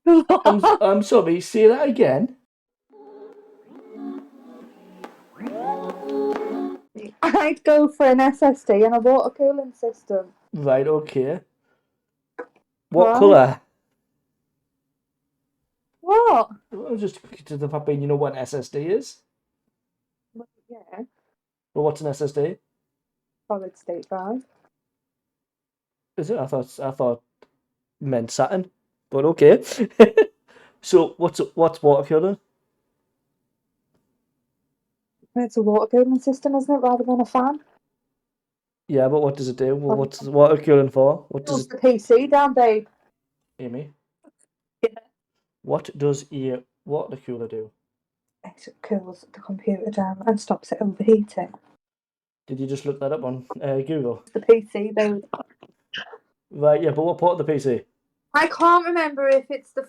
I'm sorry, say that again. I'd go for an SSD and a water cooling system. Right, okay. What Right. colour? What? Well, just to the fact that you know what an SSD is. Well, yeah, Well, what's an SSD? solid state drive. Is it? I thought meant Saturn, but okay. So what's water cooling? It's a water cooling system, isn't it, rather than a fan? Yeah, but what does it do? Well, Well, what's water cooling for? What does cools it, the PC down, babe. Amy? Yeah. What does a water cooler do? It cools the computer down and stops it overheating. Did you just look that up on Google? The PC, babe. Right, yeah, but what part of the PC? I can't remember if it's the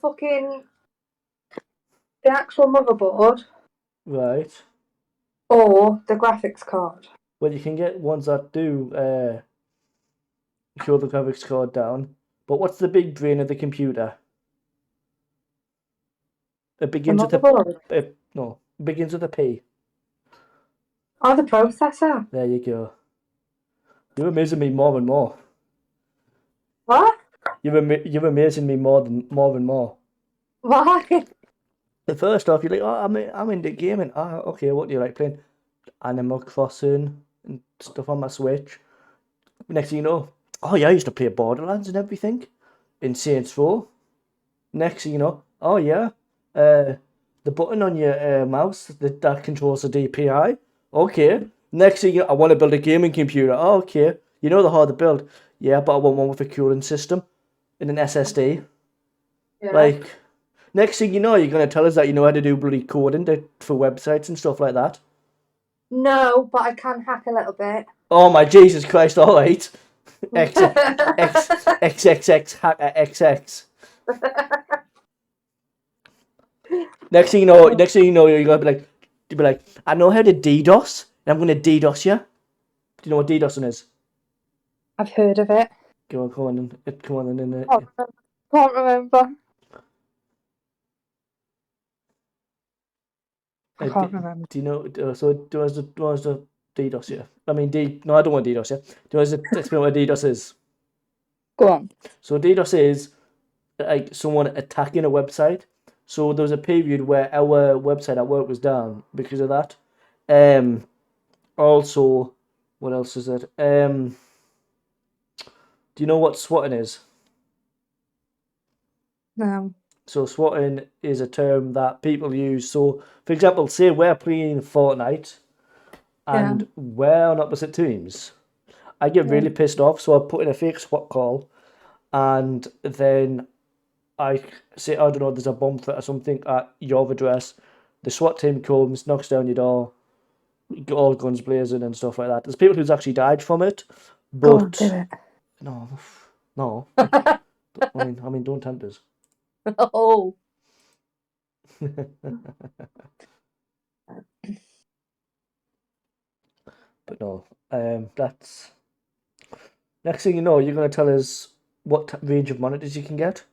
actual motherboard Right. or the graphics card. Well, you can get ones that do cool the graphics card down. But what's the big brain of the computer? It The begins with a motherboard. no, it begins with a P. Oh, the processor. There you go. You're amazing me more and more. What? You're amazing me more and more. Why? The first off, you're like, oh, I'm into gaming. Ah, okay, what do you like playing? Animal Crossing and stuff on my Switch. Next thing you know, oh yeah, I used to play Borderlands and everything in Saints Row. Next thing you know, oh yeah, the button on your mouse that controls the DPI. Okay. Next thing you know, I want to build a gaming computer. Oh, okay. You know they're hard to build. Yeah, but I want one with a cooling system and an SSD. Yeah. Like, next thing you know, you're gonna tell us that you know how to do bloody coding for websites and stuff like that. No, but I can hack a little bit. Oh my Jesus Christ! All right. X X X X X hacker XX. Next thing you know, you're gonna be like, I know how to DDoS, and I'm gonna DDoS you. Do you know what DDoSing is? I've heard of it. Come on, and Can't remember. I can't remember. do you know? So do you want us to DDoS you? I mean, no, I don't want DDoS you. Do you want us to explain what DDoS is? Go on. So DDoS is like someone attacking a website. So there was a period where our website at work was down because of that. Also, what else is it? Do you know what swatting is? No. So swatting is a term that people use. So, for example, say we're playing Fortnite and we're on opposite teams. I get really pissed off, so I put in a fake SWAT call, and then I say, I don't know, there's a bomb threat or something at your address. The SWAT team comes, knocks down your door, all guns blazing and stuff like that. There's people who's actually died from it, Go on, but do it. no. I mean, don't tempt us. Oh. But no, that's next thing you know, you're gonna tell us what range of monitors you can get.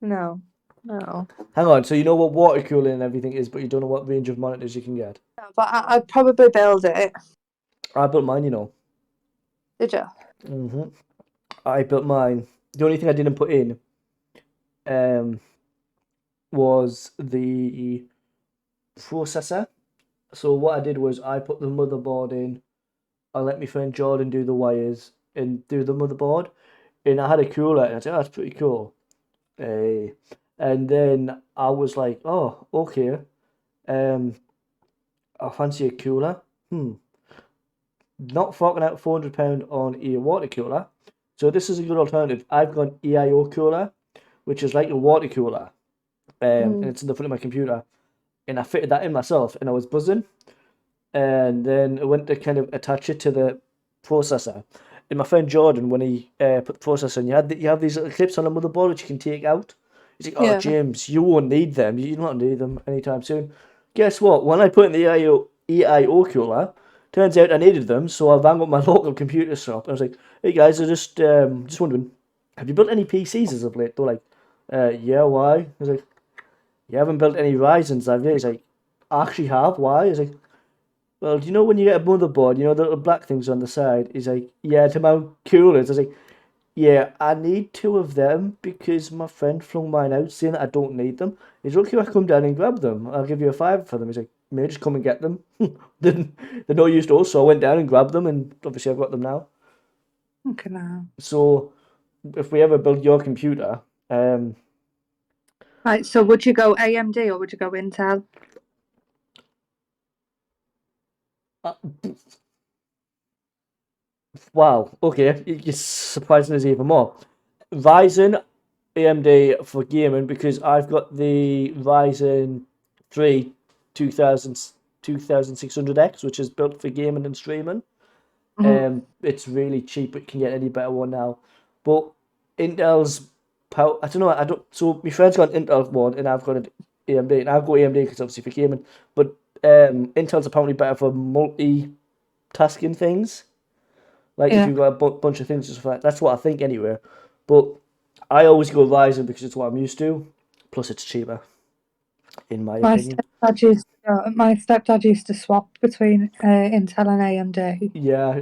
No. Hang on, so you know what water cooling and everything is, but you don't know what range of monitors you can get. No, but I'd probably build it. I built mine, you know. Did you? I built mine. The only thing I didn't put in, was the processor. So what I did was I put the motherboard in. I let my friend Jordan do the wires and do the motherboard, and I had a cooler, and I said, oh, that's pretty cool. And then I was like, oh, okay. I fancy a cooler. Not forking out £400 on a water cooler. So this is a good alternative. I've got an EIO cooler, which is like a water cooler. And it's in the front of my computer. And I fitted that in myself, and I was buzzing. And then I went to kind of attach it to the processor. And my friend Jordan, when he put the processor in, you have these little clips on the motherboard which you can take out. He's like, oh, James, you won't need them. You don't need them anytime soon. Guess what? When I put in the EIO cooler, turns out I needed them, so I rang up my local computer shop. I was like, hey guys, I just wondering, have you built any PCs as of late? They're like, Yeah, why? I was like, you haven't built any Ryzens, have you? He's like, I actually have. Why? He's like, well, do you know when you get a motherboard, you know the little black things on the side? He's like, yeah, to mount coolers. I was like, yeah, I need two of them because my friend flung mine out saying that I don't need them. He's okay if I come down and grab them. I'll give you a five for them. He's like, mate, just come and get them. They're no use to us, so I went down and grabbed them, and obviously I've got them now. Okay, now. So if we ever build your computer, Right, so would you go AMD or would you go Intel? uh, wow, okay, you're surprising us even more. Ryzen, AMD for gaming because I've got the Ryzen 3 2000, 2600X, which is built for gaming and streaming. It's really cheap. It can get any better one now. But Intel's power, I don't know. I don't. So my friend's got an Intel one, and I've got an AMD, and I've got AMD because obviously for gaming. But Intel's apparently better for multitasking things. Like if Yeah. you've got a bunch of things, just like that's what I think anyway. But I always go Ryzen because it's what I'm used to. Plus, it's cheaper, in my My opinion. stepdad used to swap between Intel and AMD. Yeah,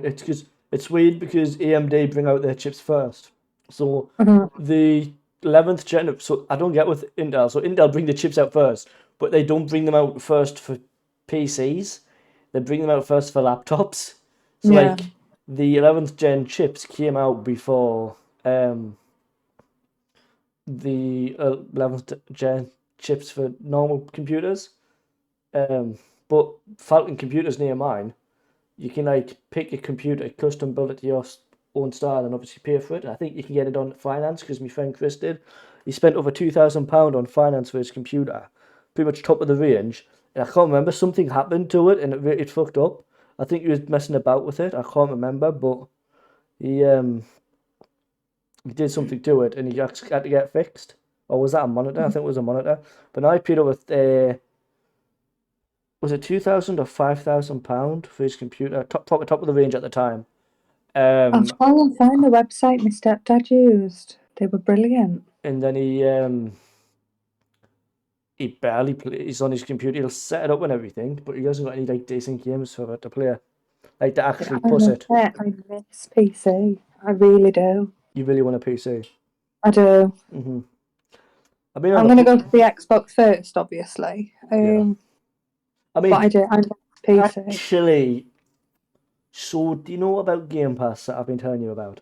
it's weird because AMD bring out their chips first. So Mhm. the 11th gen, so I don't get with Intel. So Intel bring the chips out first, but they don't bring them out first for PCs. They bring them out first for laptops. So Yeah. like the 11th gen chips came out before the 11th gen chips for normal computers. Um, but Falcon computers near mine, you can like pick a computer, custom build it to your own style, and obviously pay for it. I think you can get it on finance because my friend Chris did. He spent over £2,000 on finance for his computer, pretty much top of the range. And I can't remember, something happened to it and it fucked up. I think he was messing about with it. I can't remember, but he um he did something to it and he actually had to get fixed. Or was that a monitor? I think it was a monitor. But now I paid over was it 2,000 or £5,000 for his computer? Top of the range at the time. I'll Um, try and find the website my stepdad used. They were brilliant. and then he barely plays on his computer. He'll set it up and everything, but he hasn't got any like decent games for it to play, like to Yeah, actually I push miss it. it. I miss PC. I really do. You really want a PC? I do. Hmm. I mean, on I'm the gonna go for the Xbox first, obviously. yeah. I But mean, I do. I miss PC. actually, so do you know about Game Pass that I've been telling you about?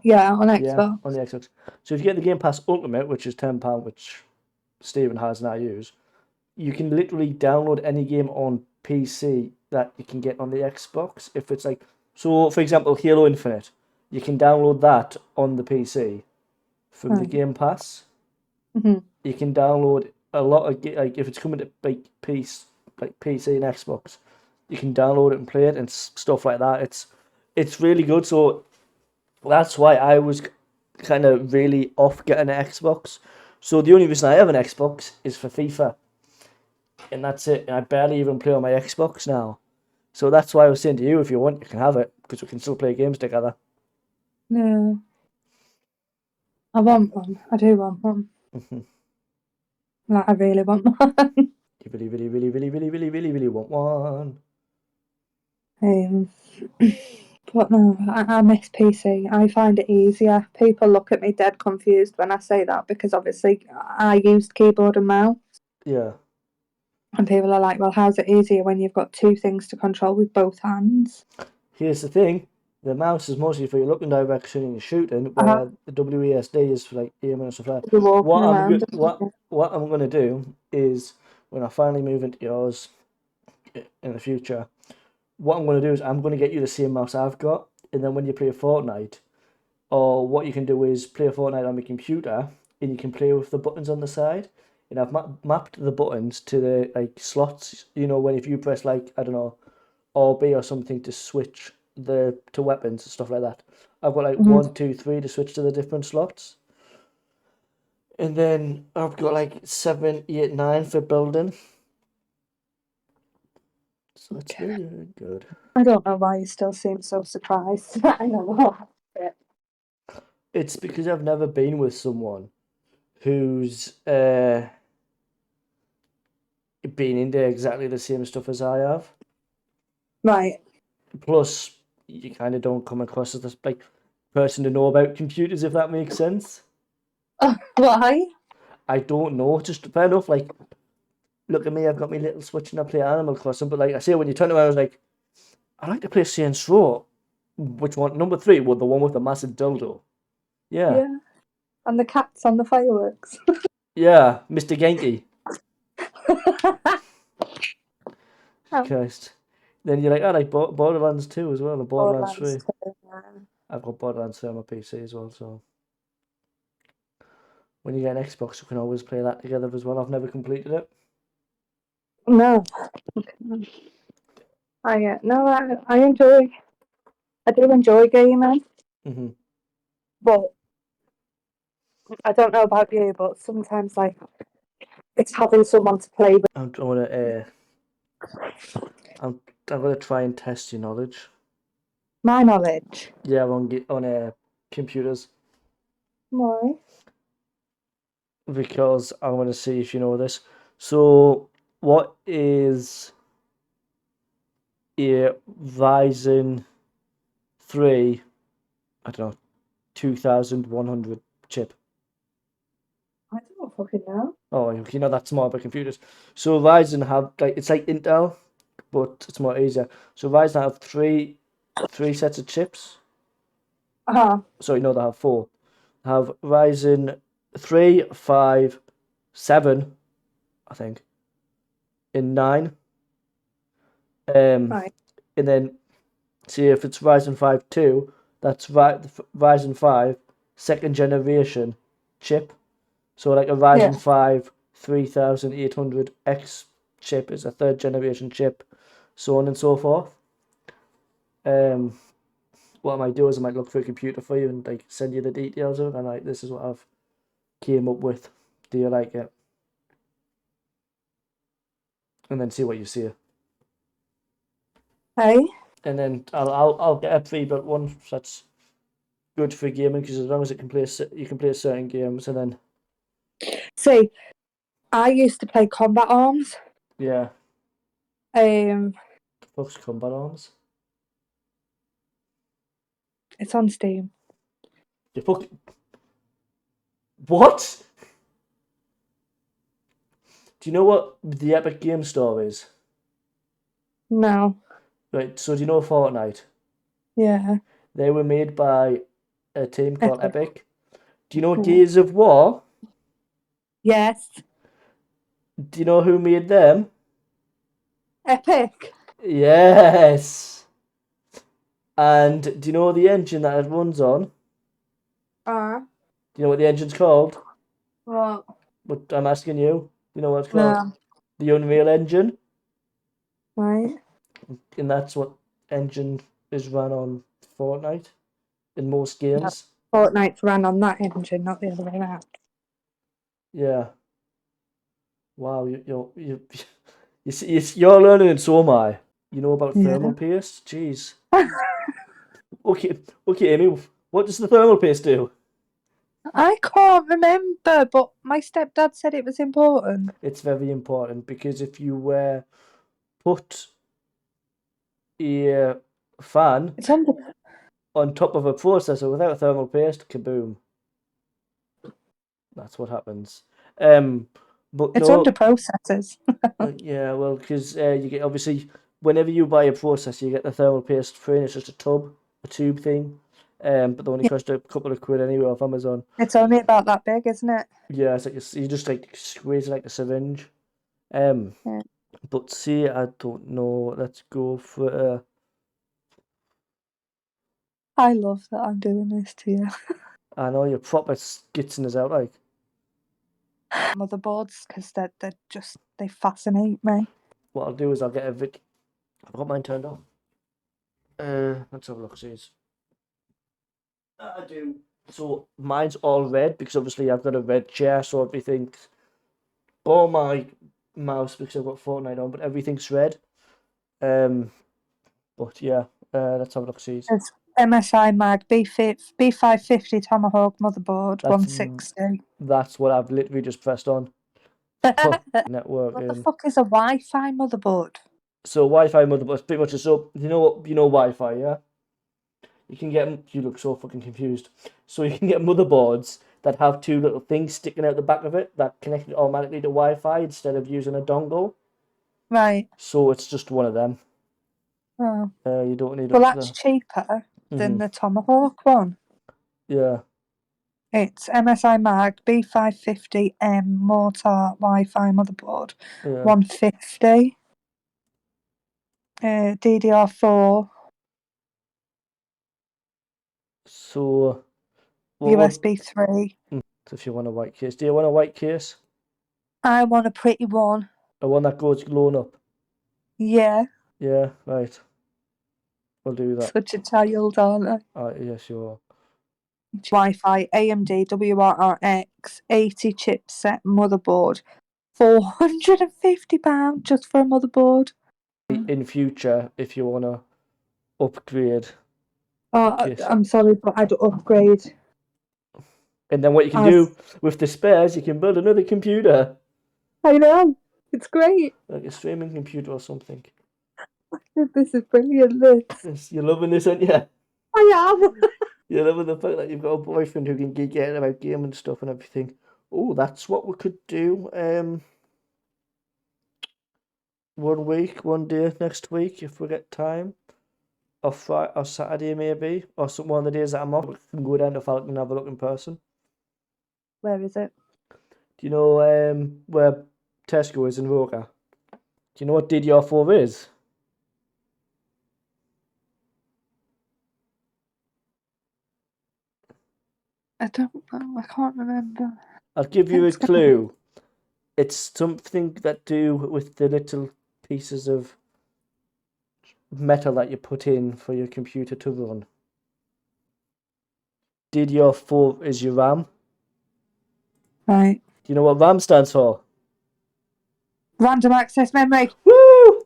Yeah, on Yeah, on Xbox. the Xbox. So if you get the Game Pass Ultimate, which is £10, which Stephen has and I use, you can literally download any game on PC that you can get on the Xbox. If it's like, so for example, Halo Infinite, you can download that on the PC from the Right. Game Pass. Hmm. You can download a lot of like if it's coming to like PC and Xbox, you can download it and play it and stuff like that. It's really good. So that's why I was kind of really off getting an Xbox. So the only reason I have an Xbox is for FIFA, and that's it. And I barely even play on my Xbox now. So that's why I was saying to you, if you want, you can have it because we can still play games together. Yeah, I want one. I do want one. Mhm. Like, I really want one. You really, really, really, really, really, really, really, really want one. um, but no, I miss PC. I find it easier. People look at me dead confused when I say that because obviously I used keyboard and mouse, Yeah. and people are like, "Well, how's it easier when you've got two things to control with both hands?" Here's the thing: the mouse is mostly for your looking direction and your shooting, Uh, where the WASD is for like aiming and stuff like that. you're walking around. What I'm gonna do is when I finally move into yours in the future, what I'm gonna do is I'm gonna get you the same mouse I've got, and then when you play Fortnite, or what you can do is play Fortnite on my computer, and you can play with the buttons on the side. And I've mapped the buttons to the like slots. You know, when if you press like I don't know or B or something to switch the to weapons and stuff like that. I've got like Mhm. 1, 2, 3 to switch to the different slots. And then I've got like 7, 8, 9 for building. So it's Okay. really good. I don't know why you still seem so surprised. I know. It's because I've never been with someone who's been into exactly the same stuff as I have. Right. Plus, you kind of don't come across as this like person to know about computers, if that makes sense. Why? I don't know. Just fair enough. Like, look at me. I've got my little Switch and I play Animal Crossing. But like I say, when you turn around, I was like, I like to play Saints Row. Which one? Number 3, well, the one with the massive dildo. Yeah, Yeah. And the cats on the fireworks. yeah, Mr. Genki. Oh, Christ. Then you're like, I like Borderlands 2 as well, and Borderlands Borderlands 3. 2. Yeah. I've got Borderlands 3 on my PC as well, so when you get an Xbox, you can always play that together as well. I've never completed it. No. I enjoy. I do enjoy gaming, Mm-hmm. but I don't know about you, but sometimes like it's having someone to play with. I'm gonna I'm gonna try and test your knowledge. My knowledge. Yeah, on computers, Why? because I want to see if you know this. So, what is a Ryzen 3? I don't know, 2100 chip. I don't fucking know. Oh, you know that's smart about computers. So Ryzen have like it's like Intel, but it's more easier. So Ryzen have three sets of chips. Sorry, no, they have 4. They have Ryzen 3, 5, 7, I think, and 9. Right. And then see if it's Ryzen 5 2, that's Ryzen 5 second generation chip. So like a Ryzen Yeah. 5 3800X chip is a third generation chip, so on and so forth. What I might do is I might look for a computer for you and like send you the details of it, and like this is what I've came up with. Do you like it? And then see what you see. Hey. And then I'll get a pre-built one that's good for gaming, because as long as it can play you can play certain games, and then See, I used to play Combat Arms. yeah, Um, fuck's Combat Arms. it's on Steam. You fuck. What? Do you know what the Epic Game Store is? No. Right, so do you know Fortnite? Yeah. They were made by a team called Epic. Epic. Do you know Yeah. Gears of War? Yes. Do you know who made them? Epic. Yes. And do you know the engine that it runs on? Do you know what the engine's called? What? But I'm asking you. Do you know what it's called? No. The Unreal Engine. Right. And that's what engine is run on Fortnite in most No. games. Fortnite's ran on that engine, not the other way around. Yeah. Wow, you see, you're learning and so am I. You know about Yeah. thermal paste? Jeez. Okay, Amy, what does the thermal paste do? I can't remember, but my stepdad said it was important. It's very important, because if you put a fan It's on the. on top of a processor without thermal paste, kaboom. That's what happens. But It's no, under processors. yeah, well, because you get, obviously, whenever you buy a processor, you get the thermal paste free, and it's just a tube thing. But they only cost a couple of quid anyway off Amazon. It's only about that big, isn't it? Yeah, it's like you just like squeeze it like a syringe. Yeah. But see, I don't know. Let's go for I love that I'm doing this to you. I know you're proper skitzing us out, like. Motherboards, because they fascinate me. What I'll do is I'll get a vid. I've got mine turned on. Let's have a look, see. I do. So mine's all red because obviously I've got a red chair, so everything's or my mouse because I've got Fortnite on, but everything's red. But yeah, let's have a look, see. MSI Mag B550 Tomahawk motherboard, That's 160. That's what I've literally just pressed on. What Networking. the fuck is a Wi-Fi motherboard? So Wi-Fi motherboard is pretty much so you know Wi-Fi, yeah? You can get you look so fucking confused. So you can get motherboards that have two little things sticking out the back of it that connect it automatically to Wi-Fi instead of using a dongle. Right. So it's just one of them. Oh. You don't need Well, that's cheaper than the Tomahawk one. Yeah. It's MSI Mag B550M Mortar Wi-Fi motherboard, Yeah. 150. DDR4. So USB 3. If you want a white case, do you want a white case? I want a pretty one. A one that goes glowing up. Yeah. Yeah, right. We'll do that. Such a child, aren't I? Yeah, sure. Wi-Fi AMD WRX 80 chipset motherboard, £450 just for a motherboard. In future, if you wanna upgrade. I'm sorry, but I'd upgrade. And then what you can do with the spares, you can build another computer. I know. It's great. Like a streaming computer or something. This is brilliant. You're loving this, aren't you? I am. You're loving the fact that you've got a boyfriend who can geek out about game and stuff and everything. Oh, that's what we could do. 1 week, 1 day next week if we get time. Or Friday or Saturday maybe. Or one of the days that I'm off, we can go down to Falcon and have a look in person. Where is it? Do you know where Tesco is in Roker? Do you know what DDR4 is? I don't know. I can't remember. I'll give you a clue. It's something that do with the little pieces of metal that you put in for your computer to run. DDR4 is your RAM. Right. Do you know what RAM stands for? Random access memory. Woo!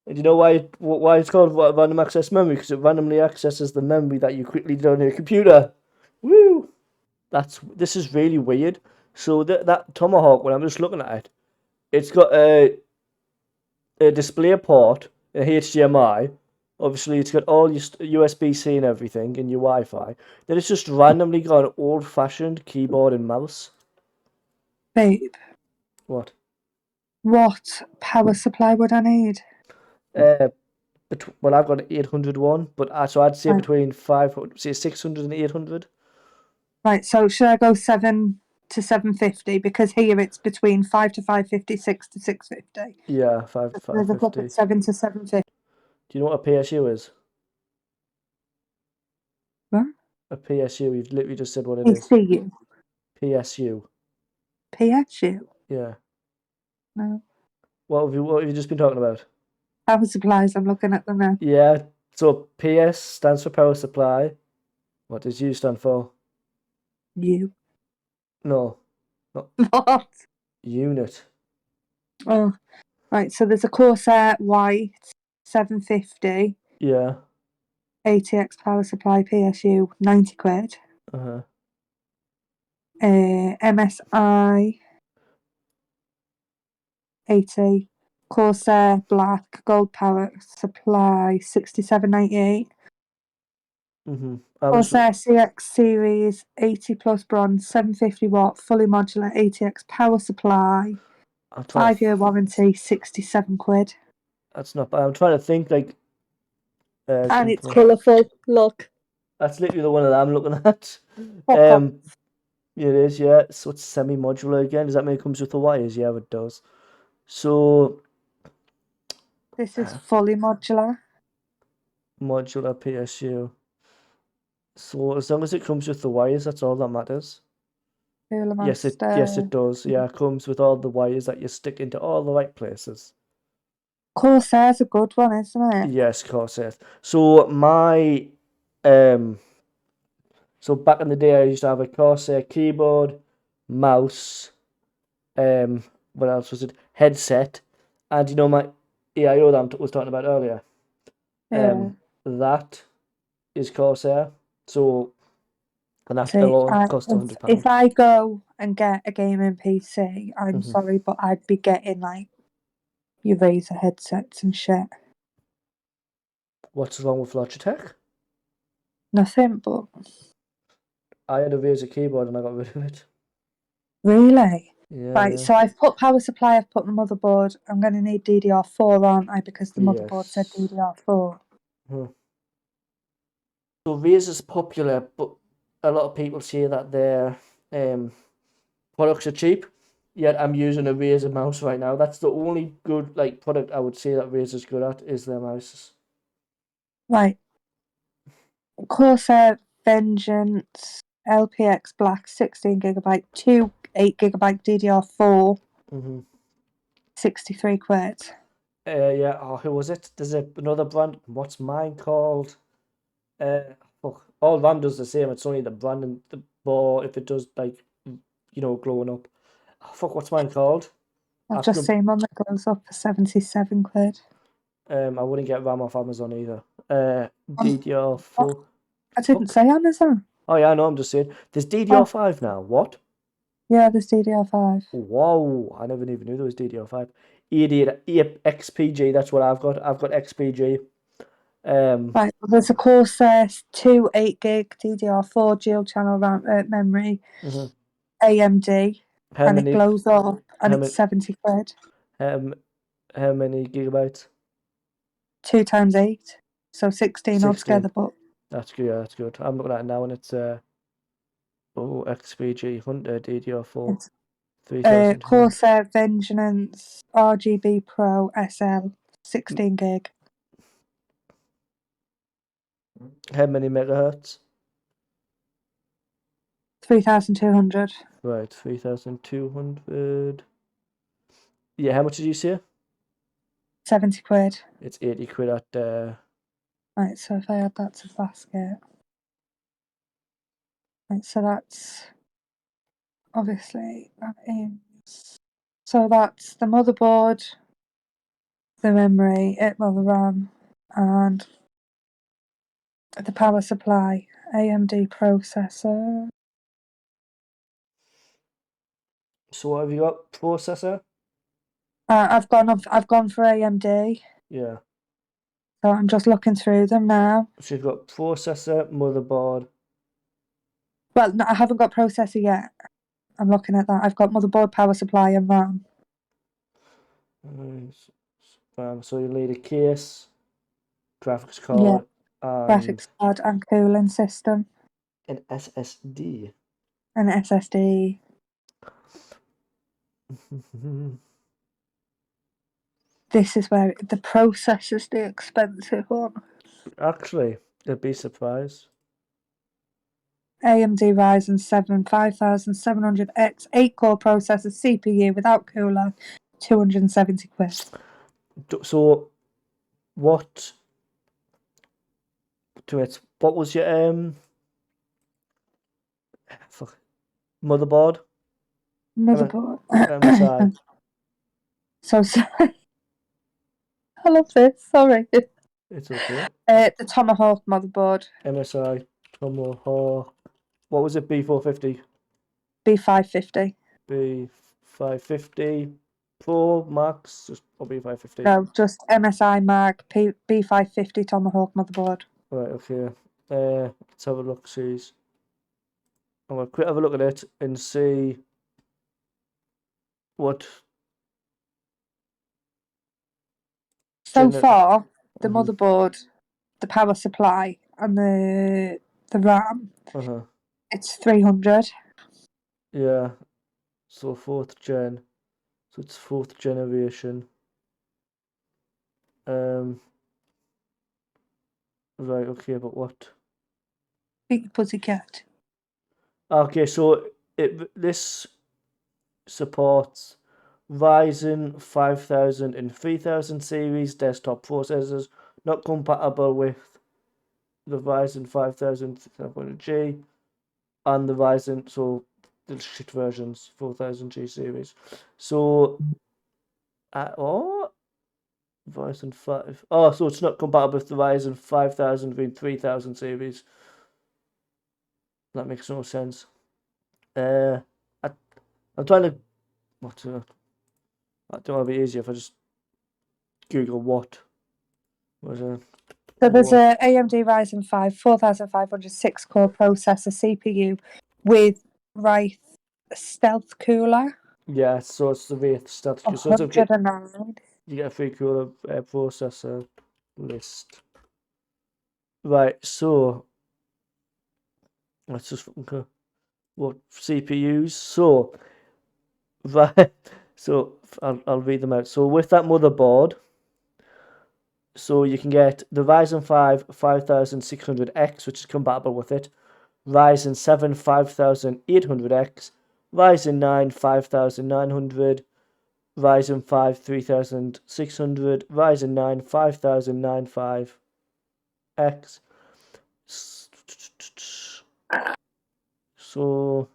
And do you know why it's called random access memory? Because it randomly accesses the memory that you quickly did on your computer. Woo! This is really weird. So that Tomahawk, when I'm just looking at it, it's got a display port, a HDMI. Obviously, it's got all your USB-C and everything, and your Wi-Fi. Then it's just randomly got an old-fashioned keyboard and mouse. Babe. What? What power supply would I need? Well, I've got an 800 one, but so I'd say between 500, say 600 and 800. Right, so should I go 7 to 750? Because here it's between 5 to 550, 6 to 650. Yeah, 5 to 550. 7 to 750. Do you know what a PSU is? What? A PSU, you've literally just said what it is. PCU. PSU. PSU? Yeah. No. What have you just been talking about? Power supplies, I'm looking at them now. Yeah, so PS stands for power supply. What does U stand for? U. No. Not What? unit. Oh, right, so there's a Corsair White 750. Yeah. ATX power supply PSU, 90 quid. Uh-huh. MSI 80. Corsair Black Gold Power Supply 67.98. Corsair CX Series 80 plus bronze 750 watt fully modular ATX power supply. 5-year warranty, 67 quid. That's not bad. I'm trying to think like. And it's colourful. Look. That's literally the one that I'm looking at. It is, yeah. So it's semi-modular again. Does that mean it comes with the wires? Yeah, it does. So this is fully modular. Modular PSU. So as long as it comes with the wires, that's all that matters. Yes, it does. Yeah, it comes with all the wires that you stick into all the right places. Corsair's a good one, isn't it? Yes, Corsair. So my so back in the day I used to have a Corsair keyboard, mouse, what else was it? Headset, and you know my EIO that I was talking about earlier. Yeah. that is Corsair. So, and that See, alone costs £100. if I go and get a gaming PC, I'm Mhm. sorry, but I'd be getting like your Razer headsets and shit. What's wrong with Logitech? Nothing, but I had a Razer keyboard and I got rid of it. really. Yeah, Right, yeah. so I've put power supply, I've put the motherboard. I'm going to need DDR4, aren't I? Because the motherboard said Yes. DDR4. So Razer's popular, but a lot of people say that their products are cheap. Yet I'm using a Razer mouse right now. That's the only good product I would say that Razer's good at is their mouses. Right. Corsair Vengeance LPX Black 16GB, 2 8GB DDR4, Mm-hmm. 63 quid. Yeah. Oh, who was it? There's another brand. What's mine called? Fuck. All RAM does the same. It's only the brand and the bar if it does glowing up. Oh, fuck. What's mine called? I've After just seen one that goes up for 77 quid. I wouldn't get RAM off Amazon either. What? DDR4. I didn't Fuck. say Amazon. Oh yeah, I know. I'm just saying. There's Oh, DDR5 now. What? yeah, there's DDR5. Wow, I never even knew there was DDR5. XPG, that's what I've got. I've got XPG. Right, well, there's a Corsair 2 8 gig DDR4 dual channel RAM, memory, Mhm. AMD, How and it many? glows up, and How it's many? 70 quid. Um, how many gigabytes? 2 times 8, so 16 altogether. 16. But That's good. Yeah, that's good. I'm looking at it now, and it's XPG 100 DDR4 it's 3200. Corsair Vengeance RGB Pro SL 16 gig, How many megahertz? 3200. Right, 3200. Yeah, how much did you say? 70 quid. It's 80 quid at Right, so if I add that to the basket, right, so that's obviously that is. So that's the motherboard, the memory, the RAM, and the power supply, AMD processor. So what have you got? Processor? I've gone for AMD, Yeah. so I'm just looking through them now. So you've got processor, motherboard. Well, no, I haven't got processor yet. I'm looking at that. I've got motherboard, power supply, and RAM. So you need a case, graphics Yeah, card, and graphics card and cooling system, an SSD. and SSD. This is where the processor's the expensive one. Actually, you'd be surprised. AMD Ryzen 7 5700X 8-core processor CPU without cooler, 270 quid. So what? To it. What was your fuck, motherboard? Motherboard. MSI. So sorry. I love this. Sorry. It's okay. The Tomahawk motherboard, MSI Tomahawk. What was it? B450. B550. B550 Pro Max. Just or B550. No, just MSI Mag B550 Tomahawk motherboard. Right. Okay. Let's have a look. See. I'm gonna quick have a look at it and see what So gener. far, the Mm-hmm. motherboard, the power supply, and the RAM, Uh-huh. it's 300. Yeah. So fourth gen. So it's fourth generation. Um. Right. Okay. But what? Big pussycat. Okay. So this supports Ryzen 5000 and 3000 series desktop processors, not compatible with the Ryzen 5000 700G and the Ryzen, so the shit versions 4000G series. So, oh, Ryzen 5. Oh, so it's not compatible with the Ryzen 5000 and 3000 series. That makes no sense. I'm trying to. What? I don't know if it'd be easier if I just Google what was a. So there's What? a AMD Ryzen 5 4500 6-core processor CPU with Wraith Stealth Cooler. Yeah, so it's the Wraith Stealth. So it's okay. 109. You get a free cooler processor list. Right, so let's just okay. What CPUs? So right, so I'll read them out. So with that motherboard, so you can get the Ryzen 5 5600X, which is compatible with it, Ryzen 7 5800X, Ryzen 9 5900, Ryzen 5 3600, Ryzen 9 5095X. So,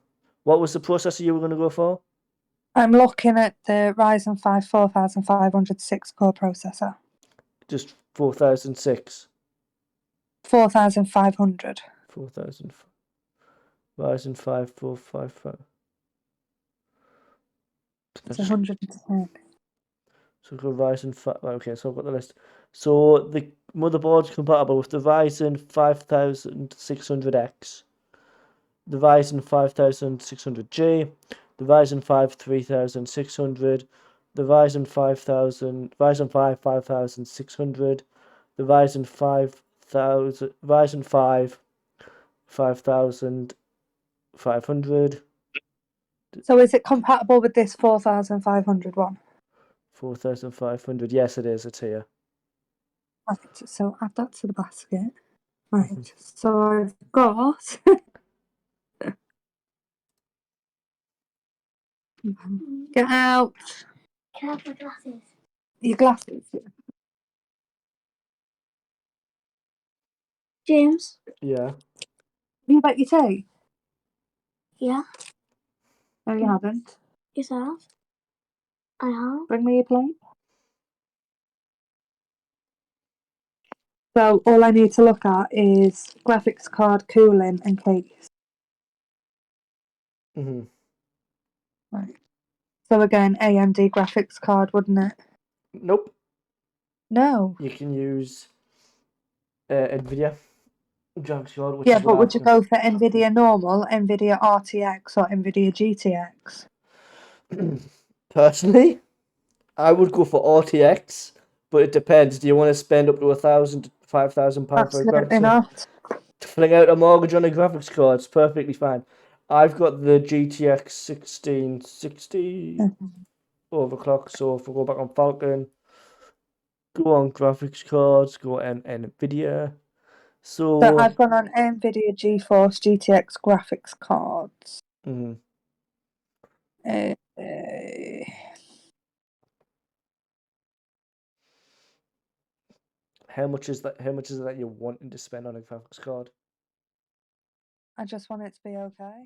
what was the processor you were going to go for? I'm looking at the Ryzen 5 4500 6-core processor. Just 4006. 4500. 4000. Ryzen 5 455. It's 110. So go Ryzen 5. Okay, so I've got the list. So the motherboard's compatible with the Ryzen 5600X, the Ryzen 5600G, the Ryzen 5 3600, the Ryzen 5000, Ryzen 5 5600, the Ryzen 5000, Ryzen 5 5500. So is it compatible with this 4500 one? 4500. Yes, it is. It's here. Right, so add that to the basket. Right, so I've got get out Can I have my glasses? your glasses. James? Yeah. Have you got your tea? Yeah? No, you haven't. Yes, I have. I have. Bring me your plate. So all I need to look at is graphics card, cooling, and case. Mhm. Right. So again, AMD graphics card, wouldn't it? Nope. No. You can use NVIDIA graphics card, which Yeah, is what but would you I've go for NVIDIA normal, NVIDIA RTX, or NVIDIA GTX? got. Personally, I would go for RTX, but it depends. Do you want to spend up to £1,000 to £5,000 for a graphics Absolutely card? not. To fling out a mortgage on a graphics card, it's perfectly fine. I've got the GTX 1660 overclock, so if we go back on Falcon, go on graphics cards, go on NVIDIA. So So, I've gone on NVIDIA GeForce GTX graphics cards. mhm. Uh, How much is that? How much is it that you're wanting to spend on a graphics card? I just want it to be okay.